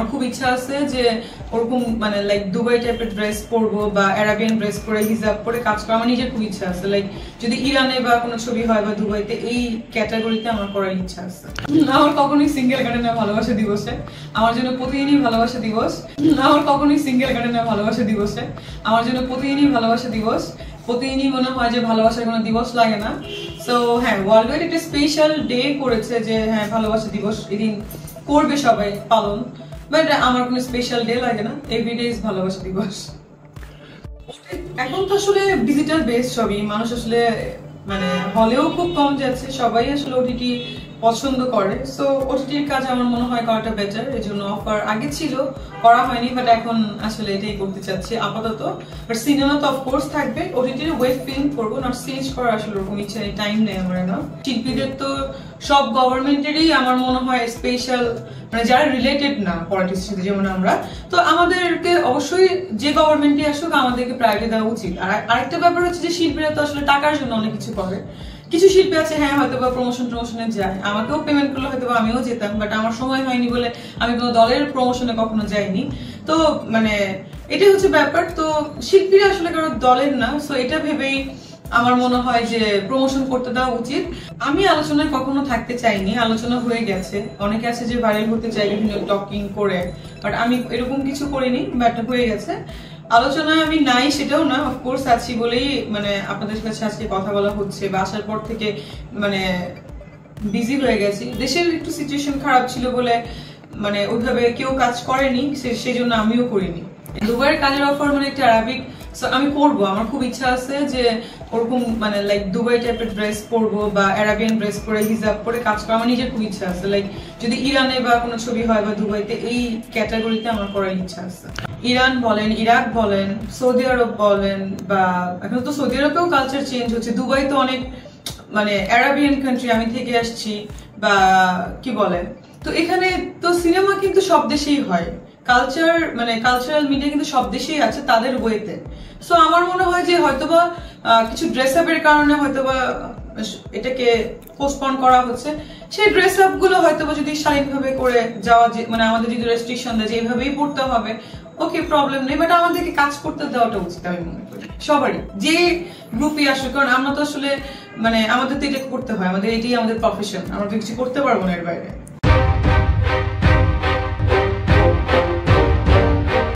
আমার খুব ইচ্ছা আছে যে ওরকম মানে লাইক দুবাই টাইপের ড্রেস পরবো বা আরাবিয়ান ড্রেস পরে হিজাব পরে কাজ করা। আমার নিজের খুব ইচ্ছা আছে, লাইক যদি ইরানে বা কোনো ছবি হয় বা দুবাইতে এই ক্যাটাগরিতে আমার করার ইচ্ছা আছে। আমার কখনোই সিঙ্গেল কাটে না ভালোবাসা দিবসে, আমার জন্য প্রতিদিনই ভালোবাসা দিবস। আমার কখনোই সিঙ্গেল কাটে না ভালোবাসা দিবসে, আমার জন্য প্রতিদিনই ভালোবাসা দিবস। প্রতিদিনই মনে হয় যে ভালোবাসার কোনো দিবস লাগে না। সো হ্যাঁ, ওয়ার্ল্ড ওয়াইড একটা স্পেশাল ডে করেছে যে হ্যাঁ ভালোবাসা দিবস এদিন করবে সবাই পালন, বাট আমার কোনো স্পেশাল ডে লাগে না। এভরিডে ইজ ভালোবাসা দিবস। এখন তো আসলে ডিজিটাল বেস সবই, মানুষ আসলে মানে হলেও খুব কম যাচ্ছে, সবাই আসলে ওটিটি পছন্দ করে। সো ওটিটির কাজ আমার মনে হয় করাটা বেটার। এই জন্য অফার আগে ছিল, করা হয়নি, বাট এখন আসলে এটাই করতে চাচ্ছি আপাতত। বাট সিনেমা তো অফকোর্স থাকবে, ওটিটির ওয়েব ফিল্ম করবো, নট সিরিজ করার আসলে ওরকম ইচ্ছা নেই, টাইম নেই আমার না। শিল্পীদের তো সব গভর্নমেন্টেরই আমার মনে হয় স্পেশাল, মানে যারা রিলেটেড না পলিটিক্সের সাথে যেমন আমরা, তো আমাদেরকে অবশ্যই যে গভর্নমেন্টই আসুক আমাদেরকে প্রায়োরিটি দেওয়া উচিত। আর আরেকটা ব্যাপার হচ্ছে যে শিল্পীরা তো আসলে টাকার জন্য অনেক কিছু করে। কিছু শিল্পী আছে হ্যাঁ হয়তো বা প্রমোশনে যায়, আমাকেও পেমেন্ট করলে হয়তো বা আমিও যেতাম, বাট আমার সময় হয়নি বলে আমি কোনো দলের প্রমোশনে কখনো যাইনি। তো মানে এটাই হচ্ছে ব্যাপার। তো শিল্পীরা আসলে কারো দলের না, সো এটা ভেবেই আমার মনে হয় যে প্রমোশন করতে দেওয়া উচিত। আমি আলোচনায় কখনো থাকতে চাইনি, আলোচনা হয়ে গেছে। অনেকে আছে যে ভাইরাল হতে চাই বিভিন্ন টকিং করে, বাট আমি এরকম কিছু করিনি, বাট হয়ে গেছে। আলোচনায় আমি নাই সেটাও না, অফকোর্স আছি বলেই মানে আপনাদের কাছে আজকে কথা বলা হচ্ছে, বা আসার পর থেকে মানে বিজি হয়ে গেছি। দেশের একটু সিচুয়েশন খারাপ ছিল বলে মানে ওইভাবে কেউ কাজ করেনি, সেই জন্য আমিও করিনি। দুবাইয়ের কাজের অফার মানে একটা আরবিক, আমি করবো। আমার খুব ইচ্ছা আছে যে ওরকম মানে লাইক দুবাই টাইপের ড্রেস পরবো বা আরাবিয়ান ড্রেস পরে হিজাব পরে কাজ করা। আমার নিজের খুব ইচ্ছা আছে, লাইক যদি ইরানে বা কোনো ছবি হয় বা দুবাইতে এই ক্যাটাগরিতে আমার করার ইচ্ছা আছে। ইরান বলেন, ইরাক বলেন, সৌদি আরব বলেন, বা এখন তো সৌদি আরবেও কালচার চেঞ্জ হচ্ছে। দুবাই তো অনেক মানে আরাবিয়ান কান্ট্রি, আমি থেকে আসছি, বা কি বলে, তো এখানে তো সিনেমা কিন্তু সব দেশেই হয়, কালচার মানে কালচারাল মিডিয়া কিন্তু সব দেশেই আছে তাদের ওয়েতে। সো আমার মনে হয় যে হয়তোবা কিছু ড্রেস আপের কারণে হয়তোবা এটাকে পোস্টপন করা হচ্ছে। সেই ড্রেস আপ গুলো হয়তোবা যদি শালীনভাবে করে যাওয়া, মানে আমাদের যদি রেস্ট্রিকশন দেয় যে এইভাবেই পড়তে হবে, ওকে প্রবলেম নেই, বাট আমাদেরকে কাজ করতে দেওয়াটা উচিত আমি মনে করি সবারই, যে গ্রুপই আসুক। কারণ আমরা তো আসলে মানে আমাদের তো এটা করতে হয়, আমাদের এটাই আমাদের প্রফেশন, আমরা তো কিছু করতে পারবো না এর বাইরে।